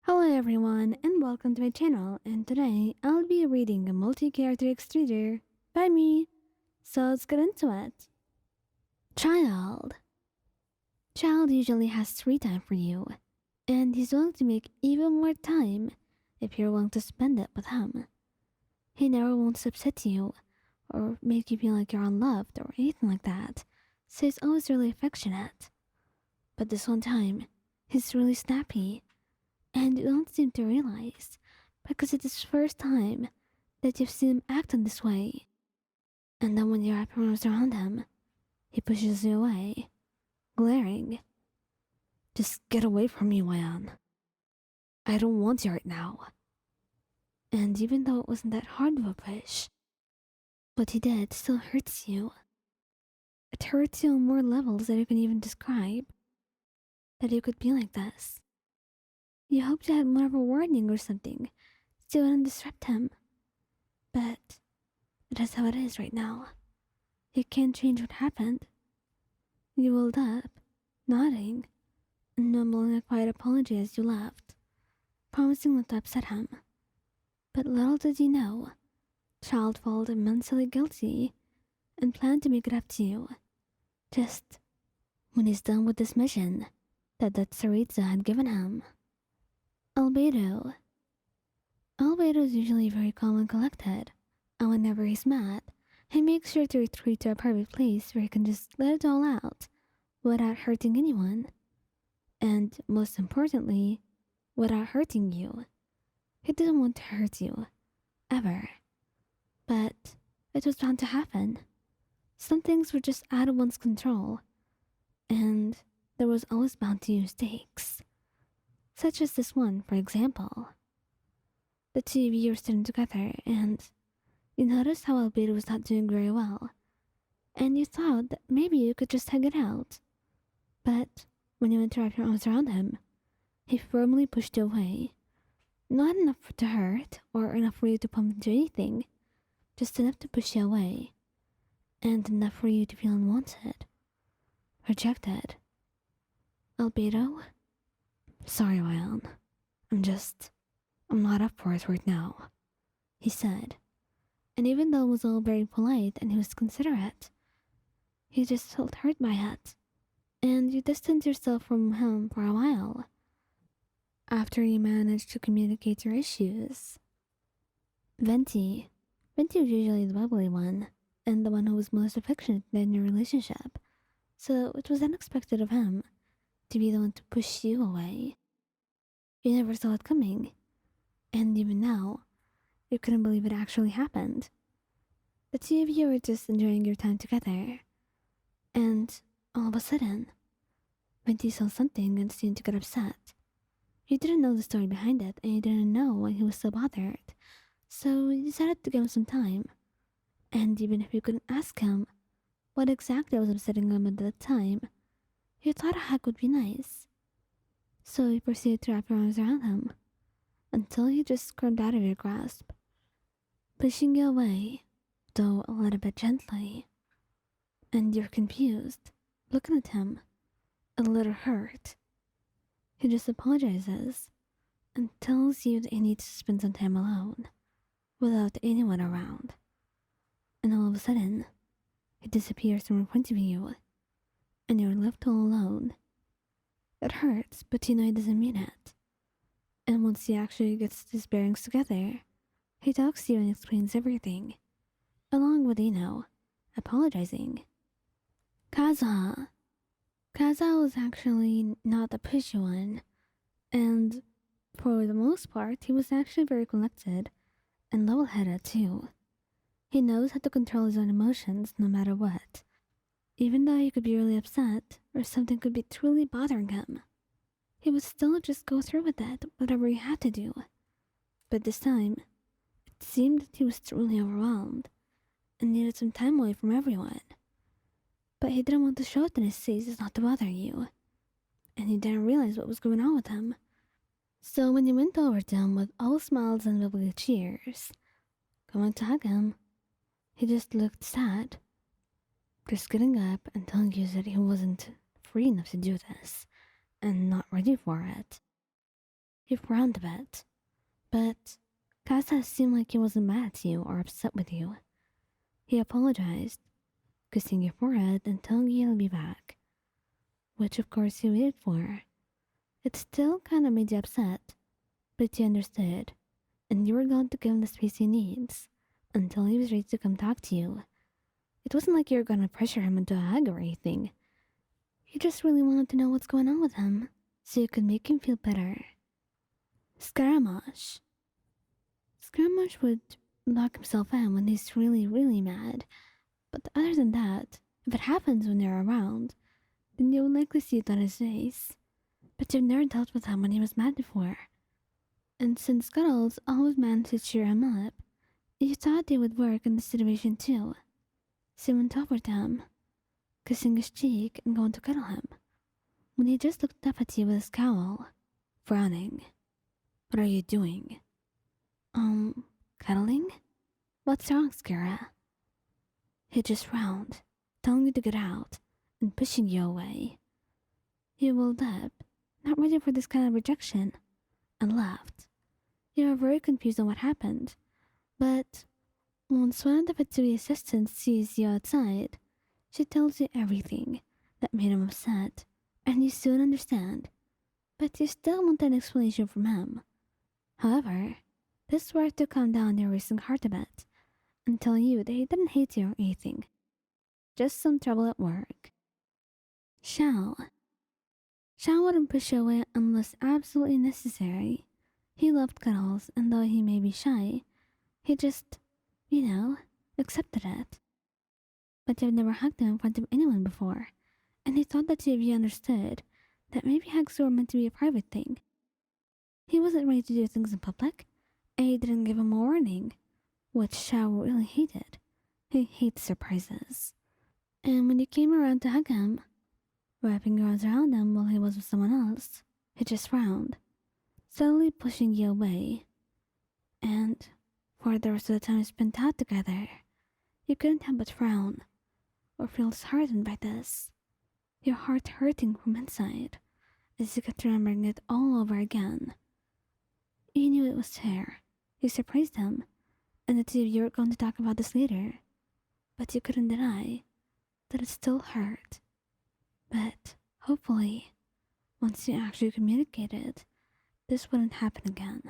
Hello everyone and welcome to my channel, and today I'll be reading a multi-character extruder by me, so let's get into it. Child. Child usually has free time for you, and he's willing to make even more time if you're willing to spend it with him. He never wants to upset you or make you feel like you're unloved or anything like that, so he's always really affectionate. But this one time, he's really snappy. And you don't seem to realize, because it's his first time that you've seen him act in this way. And then when you wrap your arms around him, he pushes you away, glaring. Just get away from me, Wayan. I don't want you right now. And even though it wasn't that hard of a push, what he did still hurts you. It hurts you on more levels than you can even describe. That you could be like this. You hoped you had more of a warning or something, so you wouldn't disrupt him. But that's how it is right now. You can't change what happened. You rolled up, nodding, and mumbling a quiet apology as you left, promising not to upset him. But little did you know, Child felt immensely guilty and planned to make it up to you, just when he's done with this mission that Tsaritsa had given him. Albedo. Albedo is usually very calm and collected, and whenever he's mad, he makes sure to retreat to a private place where he can just let it all out without hurting anyone. And most importantly, without hurting you. He didn't want to hurt you, ever. But it was bound to happen. Some things were just out of one's control, and there was always bound to be mistakes. Such as this one, for example. The two of you were sitting together, and you noticed how Albedo was not doing very well, and you thought that maybe you could just hug it out. But when you went to wrap your arms around him, he firmly pushed you away. Not enough to hurt, or enough for you to bump into anything, just enough to push you away, and enough for you to feel unwanted, rejected. Albedo? Sorry, Ryan. I'm not up for it right now, he said. And even though it was all very polite and he was considerate, you just felt hurt by it, and you distanced yourself from him for a while. After you managed to communicate your issues. Venti. Venti was usually the bubbly one, and the one who was most affectionate in your relationship, so it was unexpected of him to be the one to push you away. You never saw it coming, and even now, you couldn't believe it actually happened. The two of you were just enjoying your time together, and all of a sudden, Venti saw something and seemed to get upset. You didn't know the story behind it, and you didn't know why he was so bothered, so you decided to give him some time. And even if you couldn't ask him what exactly was upsetting him at the time, you thought a hug would be nice. So you proceeded to wrap your arms around him, until he just squirmed out of your grasp, pushing you away, though a little bit gently. And you're confused, looking at him, a little hurt. He just apologizes and tells you that he needs to spend some time alone, without anyone around. And all of a sudden, he disappears from in front of you, and you're left all alone. It hurts, but you know he doesn't mean it. And once he actually gets his bearings together, he talks to you and explains everything, along with, apologizing. Kazuha. Kazuha was actually not the pushy one, and for the most part, he was actually very collected and level-headed too. He knows how to control his own emotions no matter what, even though he could be really upset or something could be truly bothering him. He would still just go through with it, whatever he had to do. But this time, it seemed that he was truly overwhelmed and needed some time away from everyone. But he didn't want to show it in his face not to bother you, and he didn't realize what was going on with him. So when you went over to him with all smiles and bubbly cheers, going to hug him, he just looked sad, just getting up and telling you that he wasn't free enough to do this, and not ready for it. He frowned a bit, but Kazuha seemed like he wasn't mad at you or upset with you. He apologized, kissing your forehead and telling you he'll be back, which of course you waited for. It still kinda made you upset, but you understood, and you were going to give him the space he needs until he was ready to come talk to you. It wasn't like you were gonna pressure him into a hug or anything. You just really wanted to know what's going on with him, so you could make him feel better. Scaramouche. Scaramouche would lock himself in when he's really, really mad. But other than that, if it happens when you're around, then you'll likely see it on his face. But you've never dealt with him when he was mad before. And since Scuttles always managed to cheer him up, you thought they would work in this situation too. So you went over to him, kissing his cheek and going to cuddle him, when he just looked up at you with a scowl, frowning. What are you doing? Cuddling? What's wrong, Scara? He just frowned, telling you to get out, and pushing you away. You rolled up, not ready for this kind of rejection, and left. You were very confused on what happened, but once one of the Fatui assistants sees you outside, she tells you everything that made him upset, and you soon understand. But you still want an explanation from him. However, this worked to calm down your racing heart a bit, and tell you that he didn't hate you or anything. Just some trouble at work. Xiao. Xiao wouldn't push you away unless absolutely necessary. He loved cuddles, and though he may be shy, he just, accepted it. But you've never hugged him in front of anyone before, and he thought that you understood that maybe hugs were meant to be a private thing. He wasn't ready to do things in public, and you didn't give him a warning, which Xiao really hated. He hates surprises. And when you came around to hug him, wrapping your arms around him while he was with someone else, he just frowned, subtly pushing you away. And for the rest of the time you spent out together, you couldn't help but frown, or feel disheartened by this, your heart hurting from inside, as you kept remembering it all over again. You knew it was fair. You surprised him, and the two of you were going to talk about this later, but you couldn't deny that it still hurt. But hopefully, once you actually communicated, this wouldn't happen again.